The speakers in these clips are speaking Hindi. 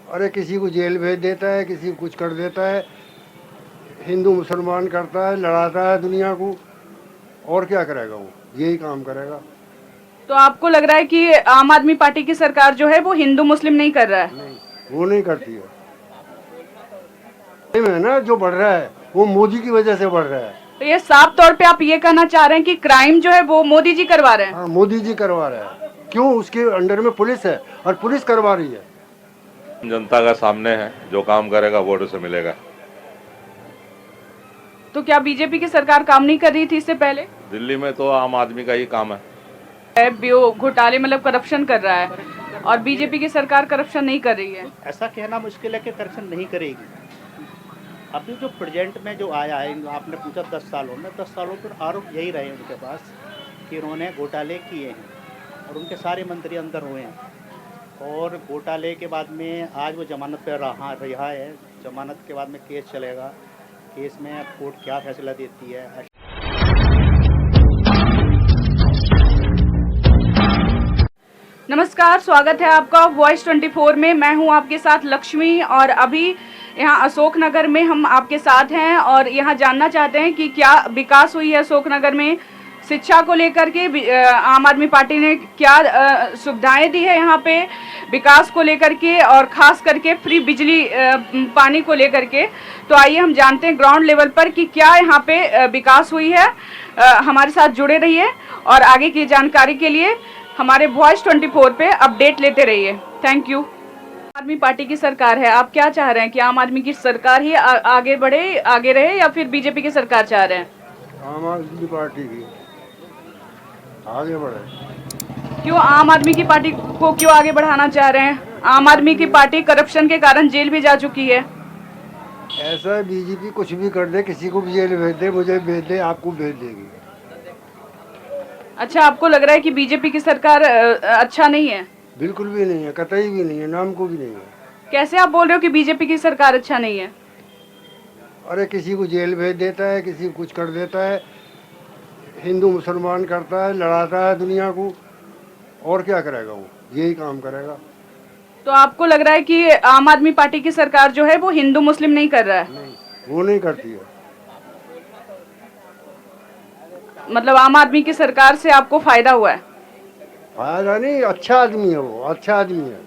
अरे किसी को जेल भेज देता है, किसी को कुछ कर देता है, हिंदू मुसलमान करता है, लड़ाता है दुनिया को। और क्या करेगा वो? यही काम करेगा। तो आपको लग रहा है कि आम आदमी पार्टी की सरकार जो है वो हिंदू मुस्लिम नहीं कर रहा है? नहीं, वो नहीं करती है। है ना, जो बढ़ रहा है वो मोदी की वजह से बढ़ रहा है। तो ये साफ तौर पे आप ये कहना चाह रहे हैं कि क्राइम जो है वो मोदी जी करवा रहे हैं? हाँ, मोदी जी करवा रहा है। क्यों? उसके अंडर में पुलिस है और पुलिस करवा रही है। जनता का सामने है, जो काम करेगा वोट उसे मिलेगा। तो क्या बीजेपी की सरकार काम नहीं कर रही थी इससे पहले? दिल्ली में तो आम आदमी का ही काम है। घोटाले मतलब करप्शन कर रहा है और बीजेपी की सरकार करप्शन नहीं कर रही है। ऐसा कहना मुश्किल है कि करप्शन नहीं करेगी। अभी जो प्रेजेंट में जो आया है, आपने पूछा 10 सालों में, 10 सालों पर आरोप यही रहे उनके पास कि उन्होंने घोटाले किए हैं और उनके सारे मंत्री अंदर हुए हैं। और घोटाले के बाद में आज वो जमानत पर रहा है। जमानत के बाद में केस चलेगा। केस में कोर्ट क्या फैसला देती है। नमस्कार, स्वागत है आपका वॉइस 24 में। मैं हूं आपके साथ लक्ष्मी और अभी यहां अशोकनगर में हम आपके साथ हैं और यहां जानना चाहते हैं कि क्या विकास हुई है अशोकनगर में। शिक्षा को लेकर के आम आदमी पार्टी ने क्या सुविधाएं दी है यहाँ पे विकास को लेकर के और खास करके फ्री बिजली पानी को लेकर के। तो आइए हम जानते हैं ग्राउंड लेवल पर कि क्या यहाँ पे विकास हुई है। हमारे साथ जुड़े रहिए और आगे की जानकारी के लिए हमारे वॉइस 24 पे अपडेट लेते रहिए। Thank you. आम आदमी पार्टी की सरकार है, आप क्या चाह रहे हैं कि आम आदमी की सरकार ही आगे बढ़े, आगे रहे, या फिर बीजेपी की सरकार चाह रहे हैं? आम आदमी पार्टी की आगे बढ़े। क्यों आम आदमी की पार्टी को क्यों आगे बढ़ाना चाह रहे हैं? आम आदमी की पार्टी करप्शन के कारण जेल भी जा चुकी है। ऐसा बीजेपी कुछ भी कर दे, किसी को भी जेल भेज दे, मुझे भेज दे, आपको भेज देगी। अच्छा, आपको लग रहा है कि बीजेपी की सरकार अच्छा नहीं है? बिल्कुल भी नहीं है, कतई भी नहीं है, नाम को भी नहीं है। कैसे आप बोल रहे हो कि बीजेपी की सरकार अच्छा नहीं है? अरे किसी को जेल भेज देता है, किसी को कुछ कर देता है, हिंदू मुसलमान करता है, लड़ाता है दुनिया को। और क्या करेगा वो? यही काम करेगा। तो आपको लग रहा है कि आम आदमी पार्टी की सरकार जो है वो हिंदू मुस्लिम नहीं कर रहा है? नहीं, वो नहीं करती है। मतलब आम आदमी की सरकार से आपको फायदा हुआ है? फायदा नहीं, अच्छा आदमी है वो, अच्छा आदमी है।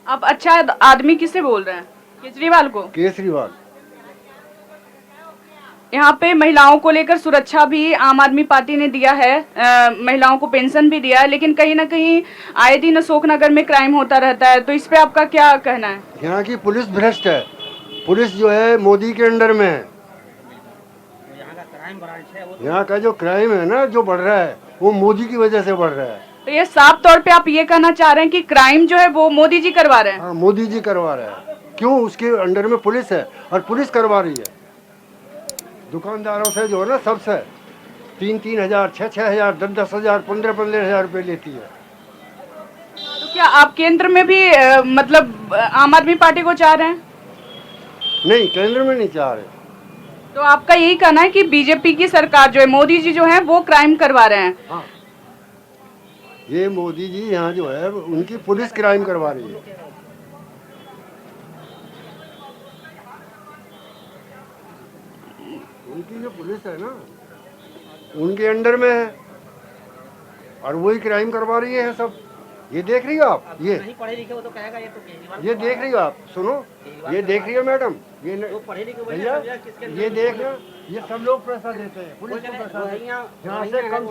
आप अच्छा आदमी किसे बोल रहे हैं? केजरीवाल को? केजरीवाल। यहाँ पे महिलाओं को लेकर सुरक्षा भी आम आदमी पार्टी ने दिया है, महिलाओं को पेंशन भी दिया है, लेकिन कहीं ना कहीं आए दिन अशोकनगर में क्राइम होता रहता है। तो इस पे आपका क्या कहना है? यहाँ की पुलिस भ्रष्ट है। पुलिस जो है मोदी के अंडर में है। यहाँ का जो क्राइम है ना, जो बढ़ रहा है, वो मोदी की वजह से बढ़ रहा है। तो ये साफ तौर पे आप ये कहना चाह रहे हैं कि क्राइम जो है वो मोदी जी करवा रहे हैं? हाँ, मोदी जी करवा रहा है। क्यों? उसके अंडर में पुलिस है और पुलिस करवा रही है। दुकानदारों से जो है ना, सबसे 3-3 हजार, 6-6 हजार, 10-10 हजार, 15-15 हजार रुपये लेती है। तो क्या आप केंद्र में भी मतलब आम आदमी पार्टी को चाह रहे हैं? नहीं, केंद्र में नहीं चाह रहे। तो आपका यही कहना है कि बीजेपी की सरकार जो है, मोदी जी जो है वो क्राइम करवा रहे हैं? हाँ, ये मोदी जी यहाँ जो है उनकी पुलिस क्राइम करवा रही है। उनकी जो पुलिस है ना, उनके अंडर में है और वही क्राइम करवा रही है सब। ये देख रही हो आप? ये नहीं पढ़े लिखे वो तो कहेगा ये तो केजरीवाल। ये देख रही हो आप? सुनो, ये देख रही हो मैडम? ये पढ़े लिखे भैया, ये देख रहे हो? ये सब लोग पैसा देते हैं, पुलिस को पैसा देते हैं। यहाँ से कम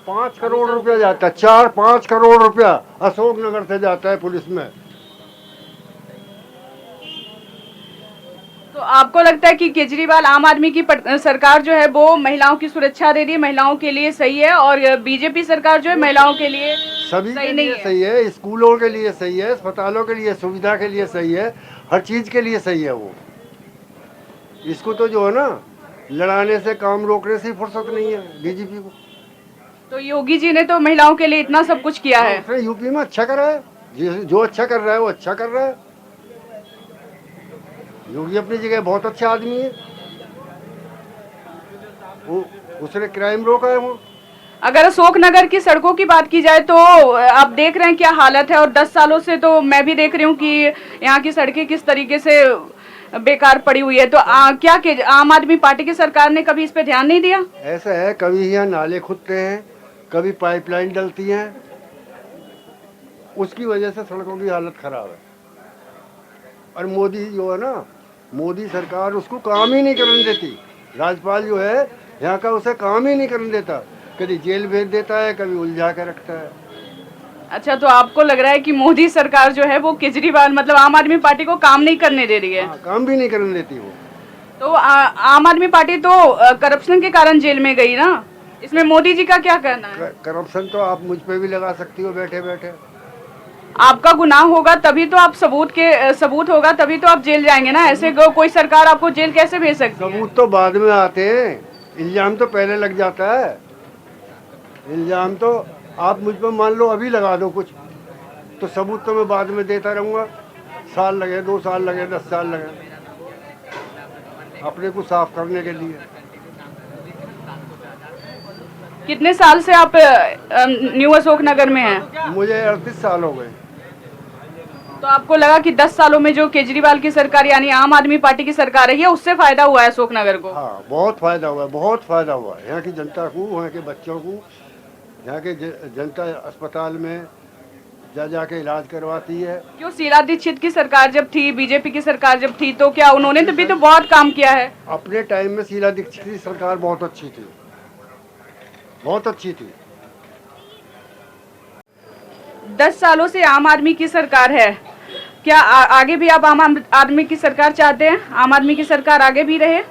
5 करोड़ रुपया जाता है। 4-5 करोड़ रुपया अशोकनगर से जाता है पुलिस में। तो आपको लगता है कि केजरीवाल आम आदमी की सरकार जो है वो महिलाओं की सुरक्षा दे रही है, महिलाओं के लिए सही है, और बीजेपी सरकार जो है महिलाओं के लिए सभी सही के नहीं लिए है? सही है, स्कूलों के लिए सही है, अस्पतालों के लिए, सुविधा के लिए सही है, हर चीज के लिए सही है वो। इसको तो जो है ना, लड़ाने से, काम रोकने से फुर्सत नहीं है बीजेपी को। तो योगी जी ने तो महिलाओं के लिए इतना सब कुछ किया है। उसने यूपी में अच्छा करा है। जो अच्छा कर रहा है वो अच्छा कर रहा है। योगी अपनी जगह बहुत अच्छा आदमी है। वो उसने क्राइम रोका है वो। अगर अशोकनगर की सड़कों की बात की जाए तो आप देख रहे हैं क्या हालत है, और 10 सालों से तो मैं भी देख रही हूँ कि यहाँ की सड़कें किस तरीके से बेकार पड़ी हुई है। तो क्या कि आम आदमी पार्टी की सरकार ने कभी इस पे ध्यान नहीं दिया? ऐसा है, कभी यहाँ नाले खुदते हैं, कभी पाइपलाइन डलती हैं, उसकी वजह से सड़कों की हालत खराब है। और मोदी जो है ना, मोदी सरकार उसको काम ही नहीं करने देती। राज्यपाल जो है यहाँ का, उसे काम ही नहीं करने देता, कभी जेल भेज देता है, कभी उलझा के रखता है। अच्छा, तो आपको लग रहा है कि मोदी सरकार जो है वो केजरीवाल मतलब आम आदमी पार्टी को काम नहीं करने दे रही है? हाँ, काम भी नहीं करने देती वो। तो आम आदमी पार्टी तो करप्शन के कारण जेल में गई ना, इसमें मोदी जी का क्या कहना है? करप्शन तो आप मुझ पे भी लगा सकती हो बैठे बैठे। आपका गुनाह होगा तभी तो आप सबूत होगा तभी तो आप जेल जाएंगे ना। ऐसे कोई सरकार आपको जेल कैसे भेज सकती है? सबूत तो बाद में आते हैं, इल्जाम तो पहले लग जाता है। इल्जाम तो आप मुझ पर मान लो अभी लगा दो कुछ, तो सबूत तो मैं बाद में देता रहूँगा। साल लगे, 2 साल लगे, 10 साल लगे अपने को साफ करने के लिए। कितने साल से आप न्यू अशोकनगर में हैं? मुझे 38 साल हो गए। तो आपको लगा कि 10 सालों में जो केजरीवाल की सरकार यानी आम आदमी पार्टी की सरकार है, उससे फायदा हुआ है अशोकनगर को? हाँ, बहुत फायदा हुआ है, बहुत फायदा हुआ है यहाँ की जनता को, यहाँ के बच्चों को। यहाँ के जनता अस्पताल में जाके इलाज करवाती है। क्यों शीला दीक्षित की सरकार जब थी, बीजेपी की सरकार जब थी, तो क्या उन्होंने तो भी तो बहुत काम किया है? अपने टाइम में शीला दीक्षित की सरकार बहुत अच्छी थी, बहुत अच्छी थी। 10 सालों से आम आदमी की सरकार है, क्या आगे भी आप आम आदमी की सरकार चाहते हैं? आम आदमी की सरकार आगे भी रहे?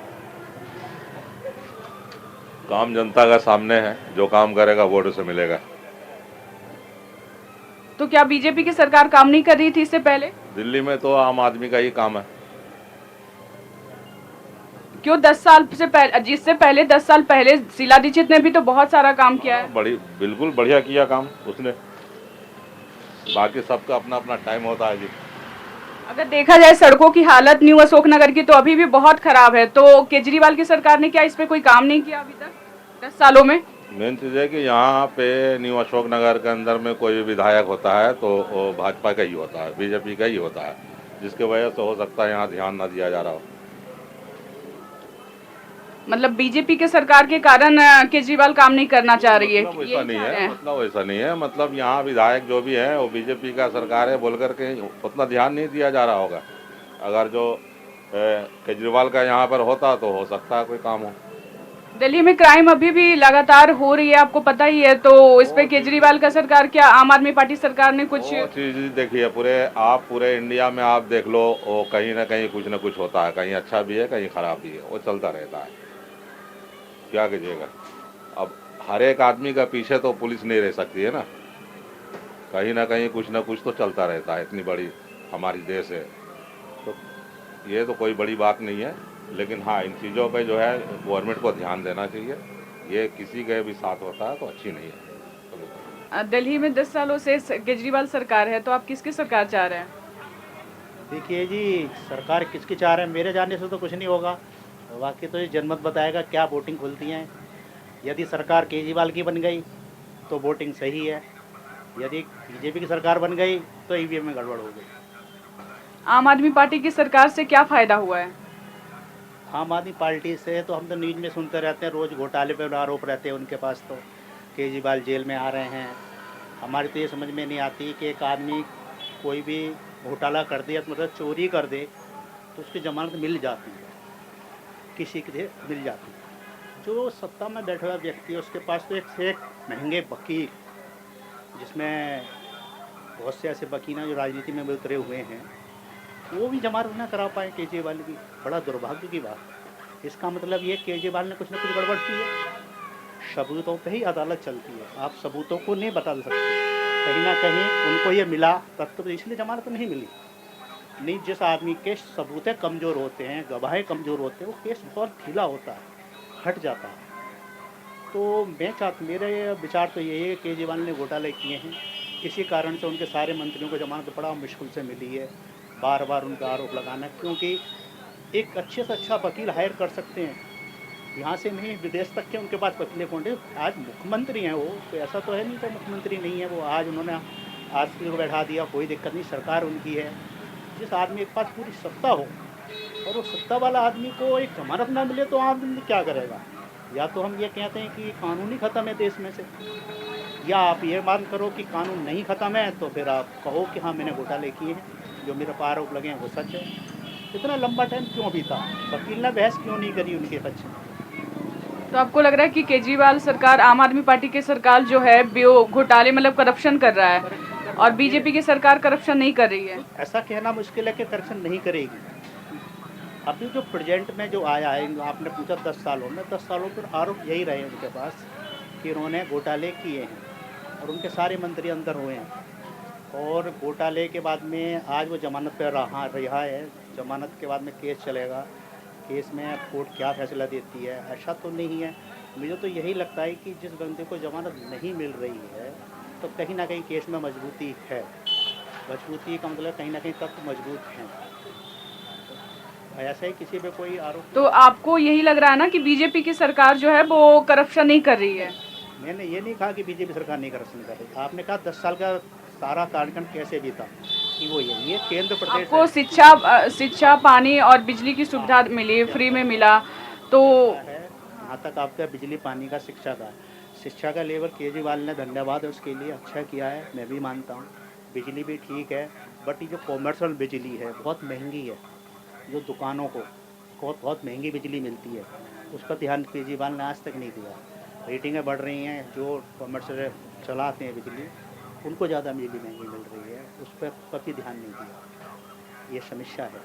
काम जनता का सामने है, जो काम करेगा वोट उसे मिलेगा। तो क्या बीजेपी की सरकार काम नहीं कर रही थी इससे पहले? दिल्ली में तो आम आदमी का ही काम है। क्यों 10 साल से पहले, जिससे पहले 10 साल पहले शीला दीक्षित ने भी तो बहुत सारा काम किया है। बिल्कुल बढ़िया किया काम उसने। बाकी सबका अपना अपना टाइम होता है जी। अगर देखा जाए सड़कों की हालत न्यू अशोकनगर की तो अभी भी बहुत खराब है, तो केजरीवाल की सरकार ने क्या इस पे कोई काम नहीं किया अभी तक 10 सालों में? मेन चीज़ है कि यहाँ पे न्यू अशोकनगर के अंदर में कोई भी विधायक होता है तो वो भाजपा का ही होता है, बीजेपी का ही होता है, जिसकी वजह से हो सकता है यहाँ ध्यान ना दिया जा रहा हो। मतलब बीजेपी के सरकार के कारण केजरीवाल काम नहीं करना चाह रही है? मतलब वैसा नहीं है, मतलब वैसा नहीं है, मतलब यहाँ विधायक जो भी है वो बीजेपी का सरकार है बोल करके उतना ध्यान नहीं दिया जा रहा होगा। अगर जो केजरीवाल का यहाँ पर होता तो हो सकता है कोई काम हो। दिल्ली में क्राइम अभी भी लगातार हो रही है, आपको पता ही है, तो इस पे केजरीवाल का सरकार क्या आम आदमी पार्टी सरकार ने कुछ चीज देखिए, पूरे इंडिया में आप देख लो, वो कहीं ना कहीं कुछ ना कुछ होता है, कहीं अच्छा भी है कहीं खराब भी है, वो चलता रहता है। क्या कीजिएगा, अब हर एक आदमी का पीछे तो पुलिस नहीं रह सकती है ना, कहीं ना कहीं कुछ ना कुछ तो चलता रहता है। इतनी बड़ी हमारी देश है तो ये तो कोई बड़ी बात नहीं है, लेकिन हाँ इन चीज़ों पे जो है गवर्नमेंट को ध्यान देना चाहिए। ये किसी के भी साथ होता है तो अच्छी नहीं है। दिल्ली में 10 सालों से केजरीवाल सरकार है, तो आप किसकी सरकार चाह रहे हैं? देखिए जी, सरकार किसकी चाह रहे हैं, मेरे जानने से तो कुछ नहीं होगा, बाकी तो ये जनमत बताएगा क्या वोटिंग खुलती हैं। यदि सरकार केजरीवाल की बन गई तो वोटिंग सही है, यदि बीजेपी की सरकार बन गई तो ईवीएम में गड़बड़ हो गई। आम आदमी पार्टी की सरकार से क्या फायदा हुआ है? आम आदमी पार्टी से तो हम तो न्यूज़ में सुनते रहते हैं, रोज़ घोटाले पे आरोप रहते हैं उनके पास, तो केजरीवाल जेल में आ रहे हैं। हमारी तो ये समझ में नहीं आती कि एक आदमी कोई भी घोटाला कर दे, मतलब चोरी कर दे, तो उसकी जमानत मिल जाती है, किसी के मिल जाती है। जो सत्ता में बैठा हुआ व्यक्ति है उसके पास तो एक से एक महंगे वकील, जिसमें बहुत से ऐसे वकील हैं जो राजनीति में भी उतरे हुए हैं, वो भी जमानत ना करा पाए केजरीवाल की। बड़ा दुर्भाग्य की बात। इसका मतलब ये केजरीवाल ने कुछ ना कुछ गड़बड़ की है। सबूतों पे ही अदालत चलती है, आप सबूतों को नहीं बदल सकते। कहीं ना कहीं उनको ये मिला तब तो इसलिए जमानत नहीं मिली। नहीं, जिस आदमी के सबूतें कमज़ोर होते हैं, गवाहें कमज़ोर होते हैं, वो केस बहुत ढीला होता है, हट जाता है। तो मेरे विचार तो यही है कि केजरीवाल ने घोटाले किए हैं, इसी कारण से उनके सारे मंत्रियों को जमानत बड़ा मुश्किल से मिली है। बार बार उनका आरोप लगाना, क्योंकि एक अच्छे से अच्छा वकील हायर कर सकते हैं, यहाँ से नहीं विदेश तक के उनके पास पतले कोंडे। आज मुख्यमंत्री हैं वो, तो ऐसा तो है नहीं कि मुख्यमंत्री नहीं है वो। आज उन्होंने आरसीपी को बैठा दिया, कोई दिक्कत नहीं, सरकार उनकी है। जिस आदमी के पास पूरी सत्ता हो और वो सत्ता वाला आदमी को एक जमानत ना मिले तो आदमी क्या करेगा? या तो हम ये कहते हैं कि कानून ही ख़त्म है देश में से, या आप ये मान करो कि कानून नहीं ख़त्म है तो फिर आप कहो कि हाँ मैंने घोटाले किए हैं, जो मेरे पर आरोप लगे हैं वो सच है। इतना लंबा टाइम क्यों बीता? वकील ने बहस क्यों नहीं करी उनके पक्ष में? तो आपको लग रहा है कि केजरीवाल सरकार, आम आदमी पार्टी की सरकार जो है वो घोटाले मतलब करप्शन कर रहा है और बीजेपी की सरकार करप्शन नहीं कर रही है? ऐसा कहना मुश्किल है कि करप्शन नहीं करेगी। अभी जो प्रेजेंट में जो आया है, आपने पूछा 10 सालों में, 10 सालों पर आरोप यही रहे उनके पास कि उन्होंने घोटाले किए हैं और उनके सारे मंत्री अंदर हुए हैं। और घोटाले के बाद में आज वो जमानत पर रहा है, जमानत के बाद में केस चलेगा, केस में कोर्ट क्या फैसला देती है। ऐसा तो नहीं है, मुझे तो यही लगता है कि जिस बंदे को जमानत नहीं मिल रही है तो कहीं ना कहीं केस में मजबूती है। मजबूती का मतलब कहीं ना कहीं तत्व मजबूत हैं। ऐसा ही किसी पे कोई आरोप। तो आपको यही लग रहा है ना कि बीजेपी की सरकार जो है वो करप्शन नहीं कर रही है? मैंने ये नहीं कहा कि बीजेपी सरकार नहीं करप्शन कर रही। आपने कहा 10 साल का सारा कार्यकाल कैसे बीता, कि वो ये केंद्र प्रदेश आपको शिक्षा, पानी और बिजली की सुविधा मिली, फ्री में मिला, तो है। यहाँ तक आपका बिजली पानी का, शिक्षा का लेवल केजरीवाल ने, धन्यवाद है उसके लिए, अच्छा किया है, मैं भी मानता हूँ। बिजली भी ठीक है, बट ये जो कॉमर्शियल बिजली है बहुत महंगी है, जो दुकानों को बहुत महंगी बिजली मिलती है, उस पर ध्यान केजरीवाल ने आज तक नहीं दिया। रेटिंगें बढ़ रही हैं, जो कॉमर्शियल चलाते हैं बिजली उनको ज़्यादा बिजली महंगी मिल रही है, उस पर कभी ध्यान नहीं दिया। ये समस्या है।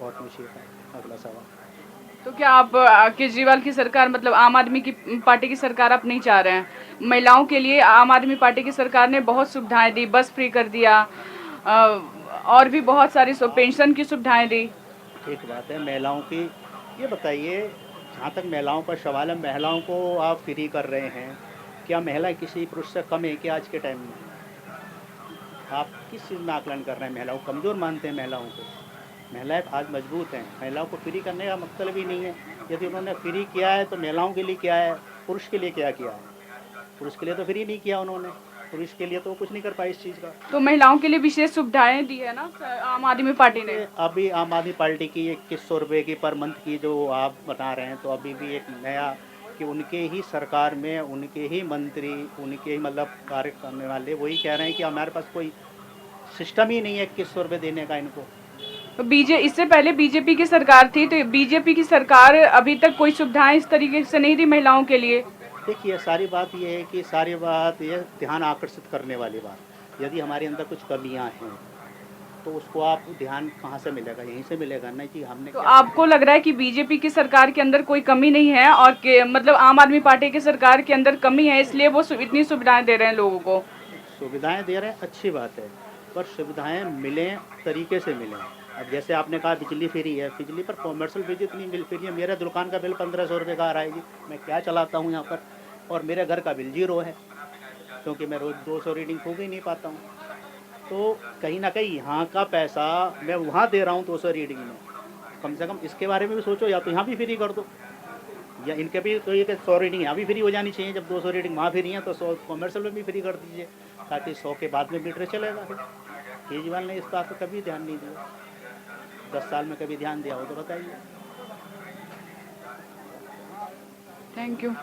और पूछिए अगला सवाल। तो क्या आप केजरीवाल की सरकार, मतलब आम आदमी की पार्टी की सरकार आप नहीं चाह रहे हैं? महिलाओं के लिए आम आदमी पार्टी की सरकार ने बहुत सुविधाएं दी, बस फ्री कर दिया, और भी बहुत सारी पेंशन की सुविधाएं दी। एक बात है महिलाओं की, ये बताइए, जहाँ तक महिलाओं का सवाल है, महिलाओं को आप फ्री कर रहे हैं, क्या महिलाएं किसी पुरुष से कम है क्या आज के टाइम में? आप किस चीज़ में आकलन कर रहे हैं? महिलाओं को कमज़ोर मानते हैं महिलाओं को? महिलाएं आज मजबूत हैं। महिलाओं को फ्री करने का मतलब ही नहीं है। यदि उन्होंने फ्री किया है तो महिलाओं के लिए क्या है, पुरुष के लिए क्या किया है? पुरुष के लिए तो फ्री नहीं किया उन्होंने, पुरुष के लिए तो कुछ नहीं कर पाई इस चीज़ का। तो महिलाओं के लिए विशेष सुविधाएं दी है ना आम आदमी पार्टी ने? अभी आम आदमी पार्टी की 2100 रुपये की पर मंथ की जो आप बता रहे हैं, तो अभी भी एक नया कि उनके ही सरकार में उनके ही मंत्री, उनके ही मतलब कार्य करने वाले वही कह रहे हैं कि हमारे पास कोई सिस्टम ही नहीं है 2100 रुपये देने का इनको। तो इससे पहले बीजेपी की सरकार थी, तो बीजेपी की सरकार अभी तक कोई सुविधाएं इस तरीके से नहीं दी महिलाओं के लिए? देखिए, सारी बात ये है कि सारी बात ये ध्यान आकर्षित करने वाली बात। यदि हमारे अंदर कुछ कमियां हैं तो उसको आप ध्यान कहाँ से मिलेगा? यहीं से मिलेगा ना कि हमने। तो आपको लग रहा है कि बीजेपी की सरकार के अंदर कोई कमी नहीं है और मतलब आम आदमी पार्टी की सरकार के अंदर कमी है, इसलिए वो इतनी सुविधाएं दे रहे हैं लोगों को? सुविधाएं दे रहे हैं, अच्छी बात है, पर सुविधाएं मिलें, तरीके से मिलें। अब जैसे आपने कहा बिजली फ्री है, बिजली पर कॉमर्शियल बिजली इतनी बिल फ्री है। मेरा दुकान का बिल 1500 रुपये का आ रहा है जी, मैं क्या चलाता हूँ यहाँ पर, और मेरे घर का बिल 0 है, क्योंकि मैं रोज़ 200 रीडिंग फूक ही नहीं पाता हूँ। तो कहीं ना कहीं यहाँ का पैसा मैं वहाँ दे रहा हूँ 200 रीडिंग में, कम से कम इसके बारे में भी सोचो, या तो यहाँ भी फ्री कर दो, या इनके भी तो ये 100 रीडिंग यहाँ भी फ्री हो जानी चाहिए। जब 200 रीडिंग वहाँ फ्री हैं तो 100 कॉमर्शियल में भी फ्री कर दीजिए, ताकि 100 के बाद में मीटर चलेगा। फिर केजरीवाल ने इस बात पर कभी ध्यान नहीं दिया। 10 साल में कभी ध्यान दिया हो तो बताइए। Thank you.